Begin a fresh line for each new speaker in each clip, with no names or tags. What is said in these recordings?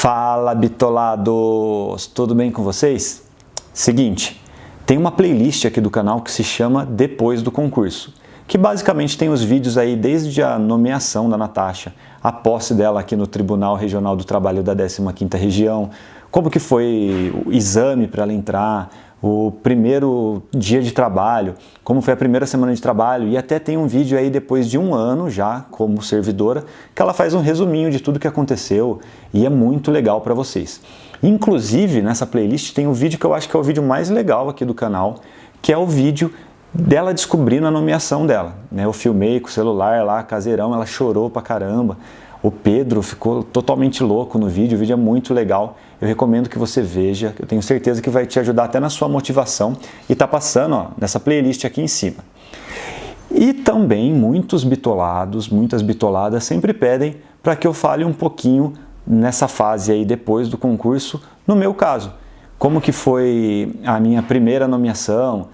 Fala, bitolados! Tudo bem com vocês? Seguinte, tem uma playlist aqui do canal que se chama Depois do Concurso, que basicamente tem os vídeos aí desde a nomeação da Natasha, a posse dela aqui no Tribunal Regional do Trabalho da 15ª Região, como que foi o exame para ela entrar, o primeiro dia de trabalho, como foi a primeira semana de trabalho, e até tem um vídeo aí depois de um ano já como servidora, que ela faz um resuminho de tudo que aconteceu e é muito legal para vocês. Inclusive nessa playlist tem um vídeo que eu acho que é o vídeo mais legal aqui do canal, que é o vídeo dela descobrindo a nomeação dela, né? Eu filmei com o celular lá, caseirão, ela chorou pra caramba. O Pedro ficou totalmente louco no vídeo, o vídeo é muito legal, eu recomendo que você veja, eu tenho certeza que vai te ajudar até na sua motivação e tá passando ó, nessa playlist aqui em cima. E também muitos bitolados, muitas bitoladas sempre pedem para que eu fale um pouquinho nessa fase aí depois do concurso, no meu caso, como que foi a minha primeira nomeação,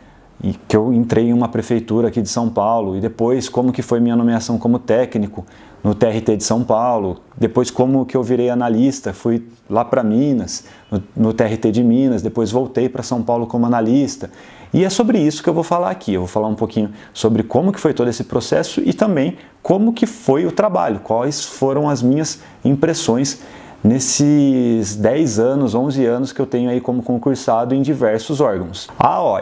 e que eu entrei em uma prefeitura aqui de São Paulo, e depois como que foi minha nomeação como técnico no TRT de São Paulo, depois como que eu virei analista, fui lá para Minas, no TRT de Minas, depois voltei para São Paulo como analista, e é sobre isso que eu vou falar aqui. Eu vou falar um pouquinho sobre como que foi todo esse processo e também como que foi o trabalho, quais foram as minhas impressões nesses 10 anos, 11 anos que eu tenho aí como concursado em diversos órgãos.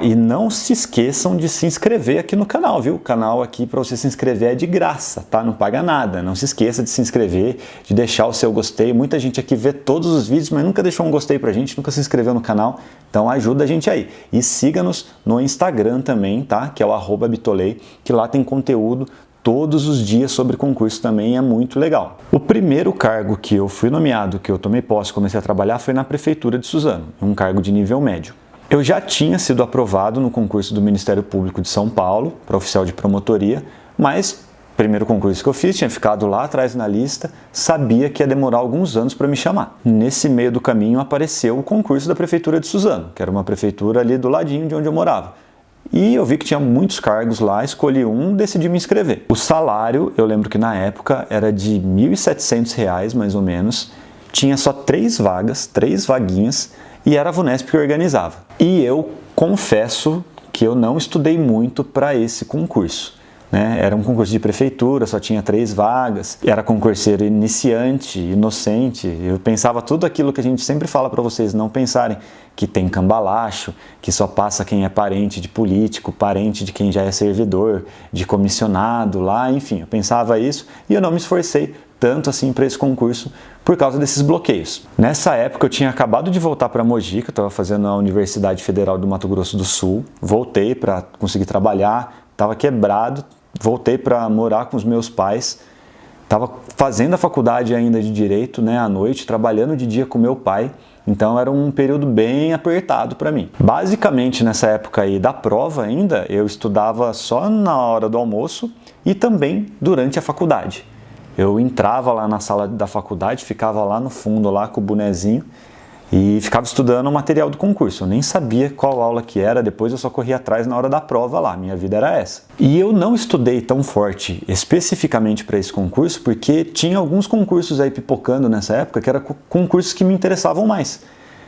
E não se esqueçam de se inscrever aqui no canal, viu? O canal aqui para você se inscrever é de graça, tá? Não paga nada. Não se esqueça de se inscrever, de deixar o seu gostei. Muita gente aqui vê todos os vídeos, mas nunca deixou um gostei pra gente, nunca se inscreveu no canal. Então ajuda a gente aí. E siga-nos no Instagram também, tá? Que é o @bitolei, que lá tem conteúdo todos os dias sobre concurso também, é muito legal. O primeiro cargo que eu fui nomeado, que eu tomei posse e comecei a trabalhar, foi na Prefeitura de Suzano, um cargo de nível médio. Eu já tinha sido aprovado no concurso do Ministério Público de São Paulo, para oficial de promotoria, mas o primeiro concurso que eu fiz, tinha ficado lá atrás na lista, sabia que ia demorar alguns anos para me chamar. Nesse meio do caminho apareceu o concurso da Prefeitura de Suzano, que era uma prefeitura ali do ladinho de onde eu morava. E eu vi que tinha muitos cargos lá, escolhi um, decidi me inscrever. O salário, eu lembro que na época era de R$ 1.700 mais ou menos, tinha só 3 vagas, 3 vaguinhas, e era a VUNESP que organizava. E eu confesso que eu não estudei muito para esse concurso, né? Era um concurso de prefeitura, só tinha 3 vagas, era concurseiro iniciante, inocente, eu pensava tudo aquilo que a gente sempre fala para vocês não pensarem, que tem cambalacho, que só passa quem é parente de político, parente de quem já é servidor, de comissionado lá, enfim, eu pensava isso e eu não me esforcei tanto assim para esse concurso por causa desses bloqueios. Nessa época eu tinha acabado de voltar para Mogi, que eu estava fazendo na Universidade Federal do Mato Grosso do Sul, voltei para conseguir trabalhar, estava quebrado, voltei para morar com os meus pais, estava fazendo a faculdade ainda de Direito, né, à noite, trabalhando de dia com meu pai, então era um período bem apertado para mim. Basicamente nessa época aí da prova ainda, eu estudava só na hora do almoço e também durante a faculdade. Eu entrava lá na sala da faculdade, ficava lá no fundo lá com o bonezinho e ficava estudando o material do concurso. Eu nem sabia qual aula que era, depois eu só corria atrás na hora da prova lá, minha vida era essa. E eu não estudei tão forte especificamente para esse concurso, porque tinha alguns concursos aí pipocando nessa época, que eram concursos que me interessavam mais.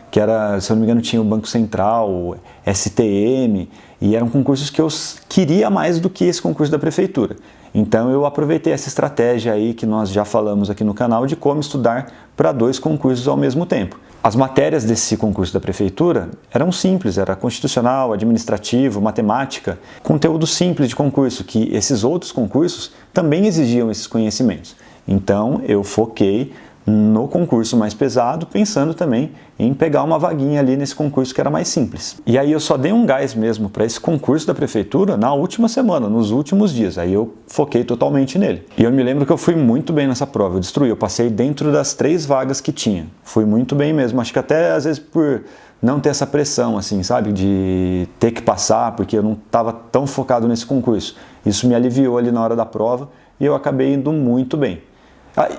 Que era, se eu não me engano, tinha o Banco Central, o STM, e eram concursos que eu queria mais do que esse concurso da Prefeitura. Então eu aproveitei essa estratégia aí que nós já falamos aqui no canal de como estudar para 2 concursos ao mesmo tempo. As matérias desse concurso da Prefeitura eram simples, era constitucional, administrativo, matemática, conteúdo simples de concurso, que esses outros concursos também exigiam esses conhecimentos. Então eu foquei no concurso mais pesado, pensando também em pegar uma vaguinha ali nesse concurso que era mais simples. E aí eu só dei um gás mesmo para esse concurso da prefeitura na última semana, nos últimos dias, aí eu foquei totalmente nele. E eu me lembro que eu fui muito bem nessa prova, eu destruí, eu passei dentro das 3 vagas que tinha, fui muito bem mesmo, acho que até às vezes por não ter essa pressão, assim, sabe, de ter que passar, porque eu não estava tão focado nesse concurso. Isso me aliviou ali na hora da prova e eu acabei indo muito bem.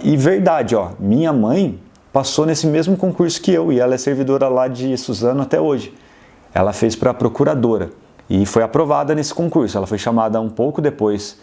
E verdade, minha mãe passou nesse mesmo concurso que eu e ela é servidora lá de Suzano até hoje. Ela fez para procuradora e foi aprovada nesse concurso. Ela foi chamada um pouco depois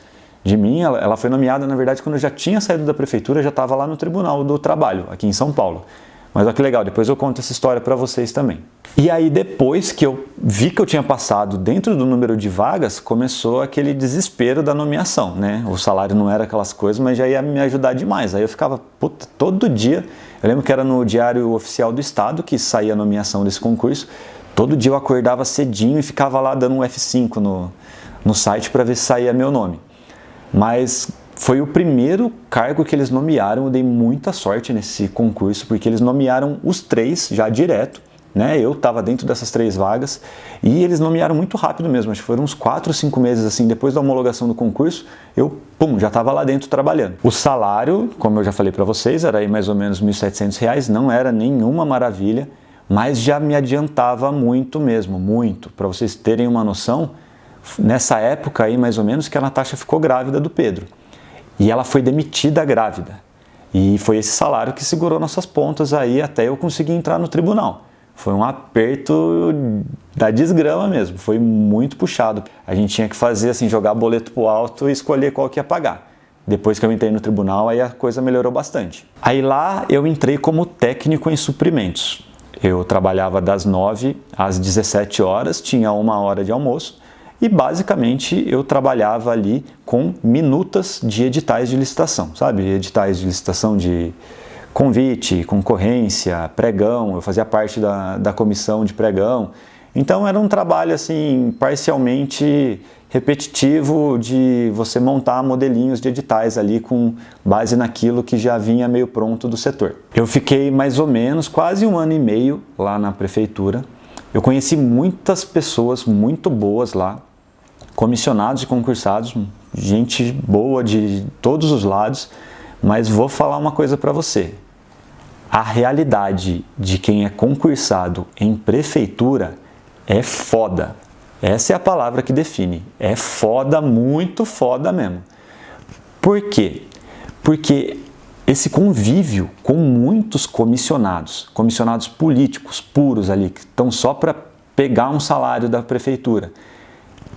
de mim, ela foi nomeada, na verdade, quando eu já tinha saído da prefeitura, já estava lá no Tribunal do Trabalho, aqui em São Paulo. Mas olha que legal, depois eu conto essa história para vocês também. E aí depois que eu vi que eu tinha passado dentro do número de vagas, começou aquele desespero da nomeação, né? O salário não era aquelas coisas, mas já ia me ajudar demais. Aí eu ficava, puta, todo dia, eu lembro que era no Diário Oficial do Estado que saía a nomeação desse concurso, todo dia eu acordava cedinho e ficava lá dando um F5 no site para ver se saía meu nome. Mas foi o primeiro cargo que eles nomearam, eu dei muita sorte nesse concurso, porque eles nomearam os 3 já direto, né? Eu estava dentro dessas 3 vagas e eles nomearam muito rápido mesmo, acho que foram uns 4 ou 5 meses assim, depois da homologação do concurso, eu, já estava lá dentro trabalhando. O salário, como eu já falei para vocês, era aí mais ou menos R$ 1.700, não era nenhuma maravilha, mas já me adiantava muito mesmo, muito. Para vocês terem uma noção, nessa época aí mais ou menos que a Natasha ficou grávida do Pedro. E ela foi demitida grávida. E foi esse salário que segurou nossas pontas aí até eu conseguir entrar no tribunal. Foi um aperto da desgrama mesmo, foi muito puxado. A gente tinha que fazer assim, jogar boleto pro alto e escolher qual que ia pagar. Depois que eu entrei no tribunal, aí a coisa melhorou bastante. Aí lá eu entrei como técnico em suprimentos. Eu trabalhava das 9 às 17 horas, tinha 1 hora de almoço. E basicamente eu trabalhava ali com minutas de editais de licitação, sabe? Editais de licitação de convite, concorrência, pregão, eu fazia parte da comissão de pregão. Então era um trabalho assim parcialmente repetitivo de você montar modelinhos de editais ali com base naquilo que já vinha meio pronto do setor. Eu fiquei mais ou menos quase 1 ano e meio lá na prefeitura. Eu conheci muitas pessoas muito boas lá, comissionados e concursados, gente boa de todos os lados, mas vou falar uma coisa para você. A realidade de quem é concursado em prefeitura é foda. Essa é a palavra que define. É foda, muito foda mesmo. Por quê? Porque esse convívio com muitos comissionados políticos puros ali, que estão só para pegar um salário da prefeitura,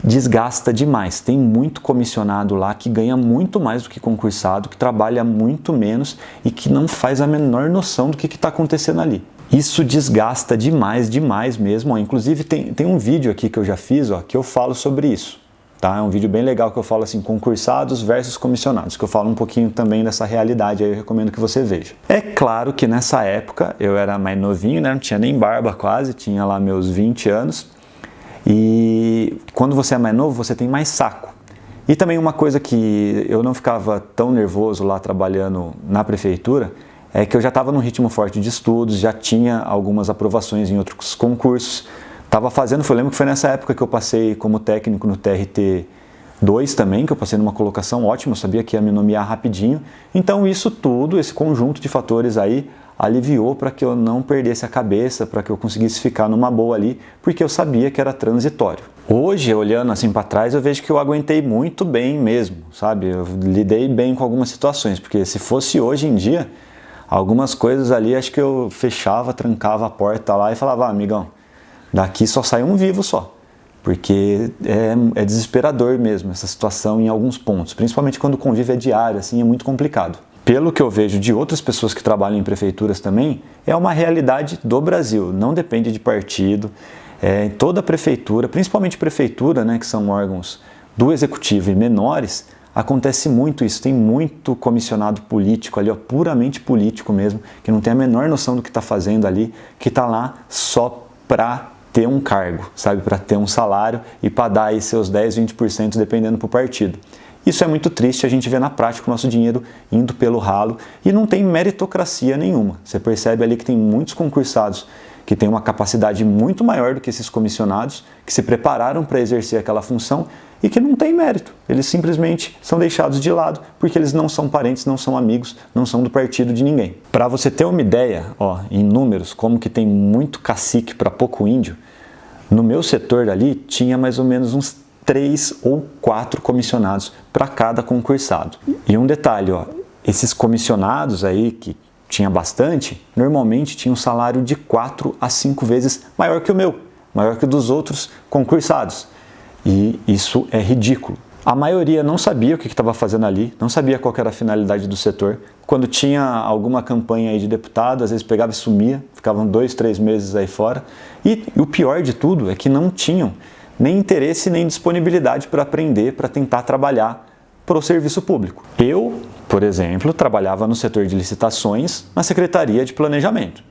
desgasta demais. Tem muito comissionado lá que ganha muito mais do que concursado, que trabalha muito menos e que não faz a menor noção do que está acontecendo ali. Isso desgasta demais, demais mesmo. Ó, inclusive tem um vídeo aqui que eu já fiz, ó, que eu falo sobre isso. Tá? É um vídeo bem legal que eu falo assim, concursados versus comissionados, que eu falo um pouquinho também dessa realidade, aí eu recomendo que você veja. É claro que nessa época eu era mais novinho, né? Não tinha nem barba quase, tinha lá meus 20 anos. E quando você é mais novo, você tem mais saco. E também uma coisa que eu não ficava tão nervoso lá trabalhando na prefeitura, é que eu já estava num ritmo forte de estudos, já tinha algumas aprovações em outros concursos. Estava fazendo, eu lembro que foi nessa época que eu passei como técnico no TRT 2 também, que eu passei numa colocação ótima, eu sabia que ia me nomear rapidinho. Então isso tudo, esse conjunto de fatores aí, aliviou para que eu não perdesse a cabeça, para que eu conseguisse ficar numa boa ali, porque eu sabia que era transitório. Hoje, olhando assim para trás, eu vejo que eu aguentei muito bem mesmo, sabe? Eu lidei bem com algumas situações, porque se fosse hoje em dia, algumas coisas ali, acho que eu fechava, trancava a porta lá e falava, amigão, daqui só sai um vivo só. Porque é desesperador mesmo essa situação em alguns pontos, principalmente quando o convívio é diário, assim, é muito complicado. Pelo que eu vejo de outras pessoas que trabalham em prefeituras também, é uma realidade do Brasil, não depende de partido. Em toda prefeitura, principalmente prefeitura, né, que são órgãos do executivo e menores, acontece muito isso. Tem muito comissionado político ali, ó, puramente político mesmo, que não tem a menor noção do que está fazendo ali, que está lá só para ter um cargo, sabe, para ter um salário e para dar aí seus 10, 20% dependendo para o partido. Isso é muito triste, a gente vê na prática o nosso dinheiro indo pelo ralo e não tem meritocracia nenhuma. Você percebe ali que tem muitos concursados que têm uma capacidade muito maior do que esses comissionados, que se prepararam para exercer aquela função e que não tem mérito. Eles simplesmente são deixados de lado porque eles não são parentes, não são amigos, não são do partido de ninguém. Para você ter uma ideia, ó, em números, como que tem muito cacique para pouco índio, no meu setor ali tinha mais ou menos uns 3 ou 4 comissionados para cada concursado. E um detalhe, ó, esses comissionados aí, que tinha bastante, normalmente tinha um salário de 4 a 5 vezes maior que o meu, maior que o dos outros concursados. E isso é ridículo. A maioria não sabia o que estava fazendo ali, não sabia qual que era a finalidade do setor. Quando tinha alguma campanha aí de deputado, às vezes pegava e sumia, ficavam 2, 3 meses aí fora. E o pior de tudo é que não tinham nem interesse nem disponibilidade para aprender, para tentar trabalhar para o serviço público. Eu, por exemplo, trabalhava no setor de licitações na Secretaria de Planejamento.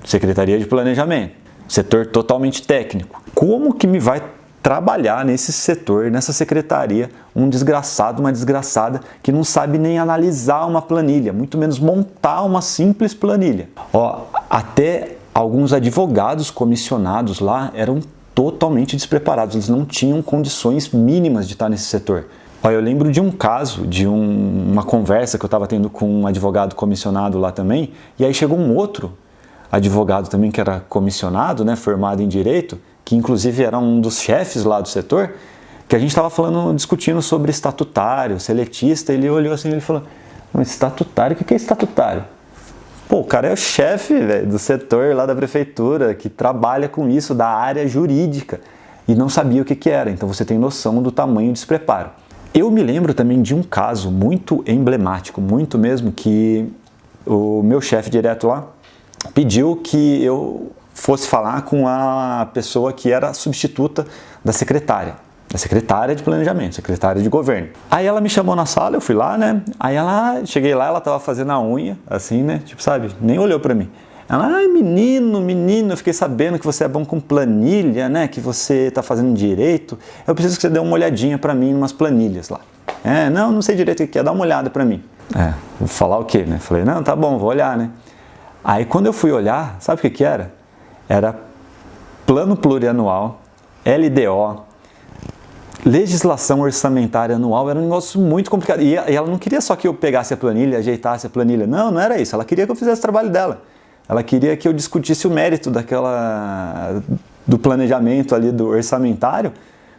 Secretaria de Planejamento, setor totalmente técnico. Como que me vai trabalhar nesse setor, nessa secretaria, um desgraçado, uma desgraçada que não sabe nem analisar uma planilha, muito menos montar uma simples planilha. Até alguns advogados comissionados lá eram totalmente despreparados, eles não tinham condições mínimas de estar nesse setor. Eu lembro de um caso, de uma conversa que eu estava tendo com um advogado comissionado lá também, e aí chegou um outro advogado também que era comissionado, né, formado em Direito, que inclusive era um dos chefes lá do setor, que a gente estava discutindo sobre estatutário, seletista. Ele olhou assim e falou: estatutário? O que é estatutário? Pô, o cara é o chefe, velho, do setor lá da prefeitura, que trabalha com isso, da área jurídica, e não sabia o que era. Então você tem noção do tamanho do despreparo. Eu me lembro também de um caso muito emblemático, muito mesmo, que o meu chefe direto lá pediu que eu fosse falar com a pessoa que era substituta da secretária de planejamento, secretária de governo. Aí ela me chamou na sala, eu fui lá, né? Aí cheguei lá, ela tava fazendo a unha, assim, né? Tipo, sabe? Nem olhou pra mim. Ela, ai, menino, eu fiquei sabendo que você é bom com planilha, né? Que você tá fazendo direito. Eu preciso que você dê uma olhadinha pra mim em umas planilhas lá. Não sei direito o que é, dá uma olhada pra mim. Vou falar o quê, né? Falei, não, tá bom, vou olhar, né? Aí quando eu fui olhar, sabe o que era? Era plano plurianual, LDO, legislação orçamentária anual. Era um negócio muito complicado. E ela não queria só que eu pegasse a planilha, ajeitasse a planilha. Não era isso. Ela queria que eu fizesse o trabalho dela. Ela queria que eu discutisse o mérito do planejamento ali, do orçamentário,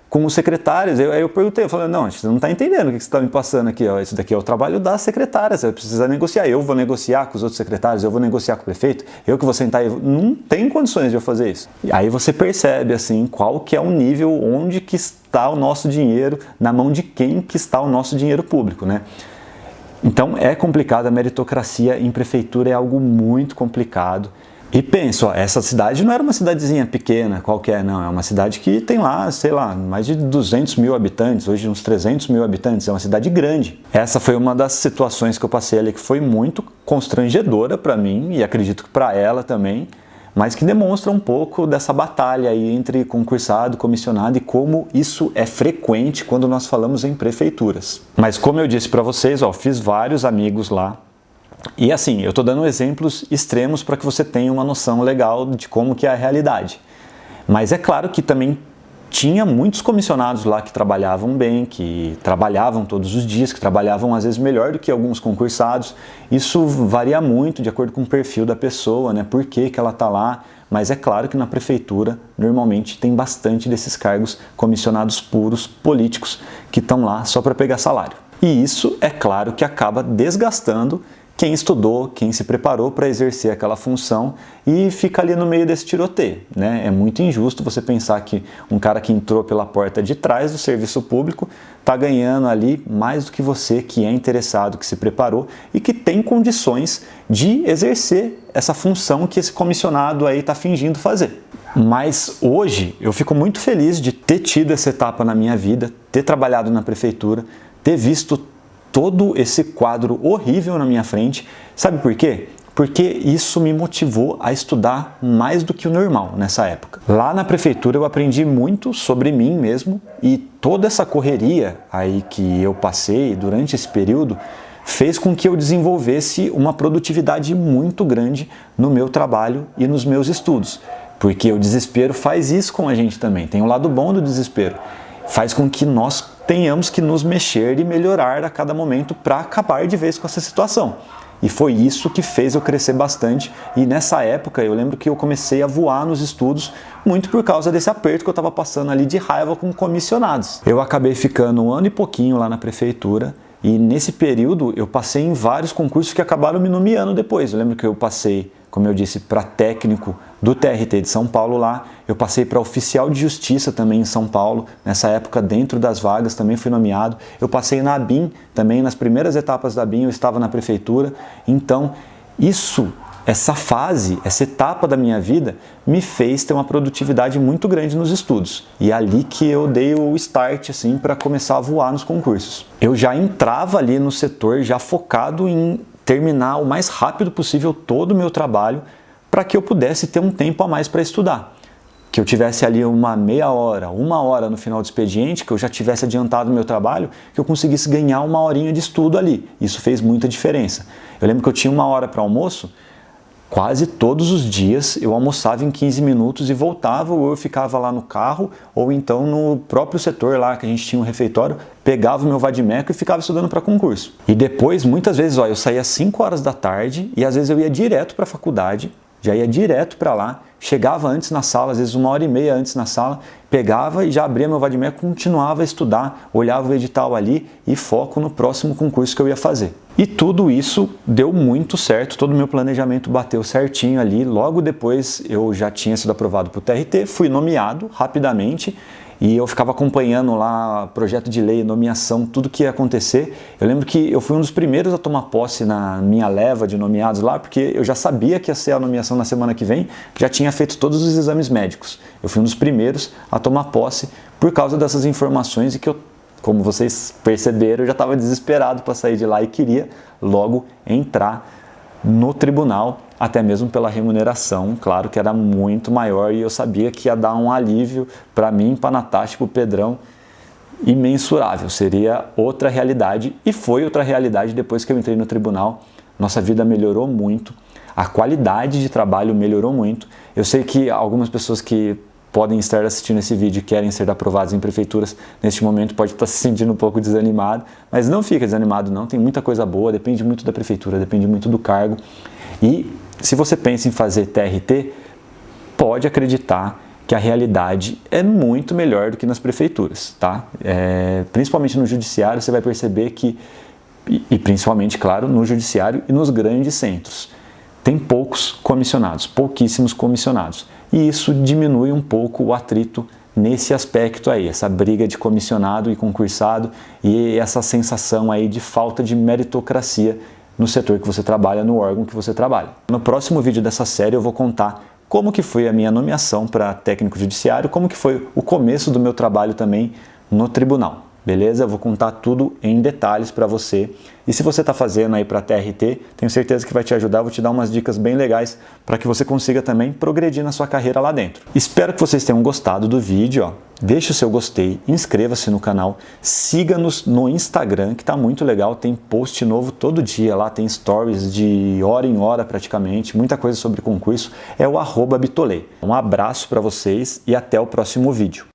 com os secretários. Aí eu perguntei, eu falei, não, você não está entendendo o que você está me passando aqui. Isso daqui é o trabalho das secretárias, você precisa negociar. Eu vou negociar com os outros secretários, eu vou negociar com o prefeito, eu que vou sentar e... Não tem condições de eu fazer isso. E aí você percebe, assim, qual que é o nível, onde que está o nosso dinheiro, na mão de quem que está o nosso dinheiro público, né? Então é complicado, a meritocracia em prefeitura é algo muito complicado. E penso, essa cidade não era uma cidadezinha pequena, qualquer, não. É uma cidade que tem lá, sei lá, mais de 200 mil habitantes, hoje uns 300 mil habitantes. É uma cidade grande. Essa foi uma das situações que eu passei ali que foi muito constrangedora para mim, e acredito que para ela também, mas que demonstra um pouco dessa batalha aí entre concursado, comissionado, e como isso é frequente quando nós falamos em prefeituras. Mas como eu disse para vocês, fiz vários amigos lá. E assim, eu estou dando exemplos extremos para que você tenha uma noção legal de como que é a realidade. Mas é claro que também tinha muitos comissionados lá que trabalhavam bem, que trabalhavam todos os dias, que trabalhavam às vezes melhor do que alguns concursados. Isso varia muito de acordo com o perfil da pessoa, né? Por que ela está lá. Mas é claro que na prefeitura, normalmente, tem bastante desses cargos comissionados puros, políticos, que estão lá só para pegar salário. E isso, é claro, que acaba desgastando quem estudou, quem se preparou para exercer aquela função e fica ali no meio desse tiroteio, né? É muito injusto você pensar que um cara que entrou pela porta de trás do serviço público está ganhando ali mais do que você, que é interessado, que se preparou e que tem condições de exercer essa função que esse comissionado aí está fingindo fazer. Mas hoje eu fico muito feliz de ter tido essa etapa na minha vida, ter trabalhado na prefeitura, ter visto todo esse quadro horrível na minha frente. Sabe por quê? Porque isso me motivou a estudar mais do que o normal nessa época. Lá na prefeitura eu aprendi muito sobre mim mesmo, e toda essa correria aí que eu passei durante esse período fez com que eu desenvolvesse uma produtividade muito grande no meu trabalho e nos meus estudos. Porque o desespero faz isso com a gente também. Tem o lado bom do desespero. Faz com que nós tenhamos que nos mexer e melhorar a cada momento para acabar de vez com essa situação. E foi isso que fez eu crescer bastante. E nessa época eu lembro que eu comecei a voar nos estudos, muito por causa desse aperto que eu estava passando ali de raiva com comissionados. Eu acabei ficando 1 ano e pouquinho lá na prefeitura, e nesse período eu passei em vários concursos que acabaram me nomeando depois. Eu lembro que eu passei, como eu disse, para técnico do TRT de São Paulo lá, eu passei para oficial de justiça também em São Paulo, nessa época dentro das vagas também fui nomeado, eu passei na ABIN também, nas primeiras etapas da ABIN eu estava na prefeitura, então essa fase, essa etapa da minha vida me fez ter uma produtividade muito grande nos estudos. E é ali que eu dei o start assim para começar a voar nos concursos. Eu já entrava ali no setor já focado em terminar o mais rápido possível todo o meu trabalho para que eu pudesse ter um tempo a mais para estudar. Que eu tivesse ali uma meia hora, uma hora no final do expediente, que eu já tivesse adiantado o meu trabalho, que eu conseguisse ganhar uma horinha de estudo ali. Isso fez muita diferença. Eu lembro que eu tinha uma hora para almoço, quase todos os dias eu almoçava em 15 minutos e voltava, ou eu ficava lá no carro, ou então no próprio setor lá que a gente tinha um refeitório, pegava o meu vadimeco e ficava estudando para concurso. E depois, muitas vezes, eu saía às 5 horas da tarde e às vezes eu ia direto para a faculdade, já ia direto para lá, chegava antes na sala, às vezes uma hora e meia antes na sala, pegava e já abria meu vadimeco, continuava a estudar, olhava o edital ali e foco no próximo concurso que eu ia fazer. E tudo isso deu muito certo, todo o meu planejamento bateu certinho ali. Logo depois eu já tinha sido aprovado para o TRT, fui nomeado rapidamente e eu ficava acompanhando lá projeto de lei, nomeação, tudo que ia acontecer. Eu lembro que eu fui um dos primeiros a tomar posse na minha leva de nomeados lá, porque eu já sabia que ia ser a nomeação na semana que vem, já tinha feito todos os exames médicos. Eu fui um dos primeiros a tomar posse por causa dessas informações e que eu, como vocês perceberam, eu já estava desesperado para sair de lá e queria logo entrar no tribunal, até mesmo pela remuneração, claro que era muito maior e eu sabia que ia dar um alívio para mim, para a Natasha, para o Pedrão, imensurável, seria outra realidade e foi outra realidade depois que eu entrei no tribunal. Nossa vida melhorou muito, a qualidade de trabalho melhorou muito. Eu sei que algumas pessoas que podem estar assistindo esse vídeo e querem ser aprovados em prefeituras, neste momento pode estar se sentindo um pouco desanimado, mas não fica desanimado não, tem muita coisa boa, depende muito da prefeitura, depende muito do cargo. E se você pensa em fazer TRT, pode acreditar que a realidade é muito melhor do que nas prefeituras, tá? Principalmente no judiciário, você vai perceber que, e principalmente, claro, no judiciário e nos grandes centros, tem poucos comissionados, pouquíssimos comissionados. E isso diminui um pouco o atrito nesse aspecto aí, essa briga de comissionado e concursado e essa sensação aí de falta de meritocracia no setor que você trabalha, no órgão que você trabalha. No próximo vídeo dessa série eu vou contar como que foi a minha nomeação para técnico judiciário, como que foi o começo do meu trabalho também no tribunal. Beleza? Eu vou contar tudo em detalhes para você. E se você está fazendo aí para TRT, tenho certeza que vai te ajudar. Vou te dar umas dicas bem legais para que você consiga também progredir na sua carreira lá dentro. Espero que vocês tenham gostado do vídeo. Deixe o seu gostei, inscreva-se no canal, siga-nos no Instagram, que está muito legal. Tem post novo todo dia lá, tem stories de hora em hora praticamente, muita coisa sobre concurso. É o @bitolê. Um abraço para vocês e até o próximo vídeo.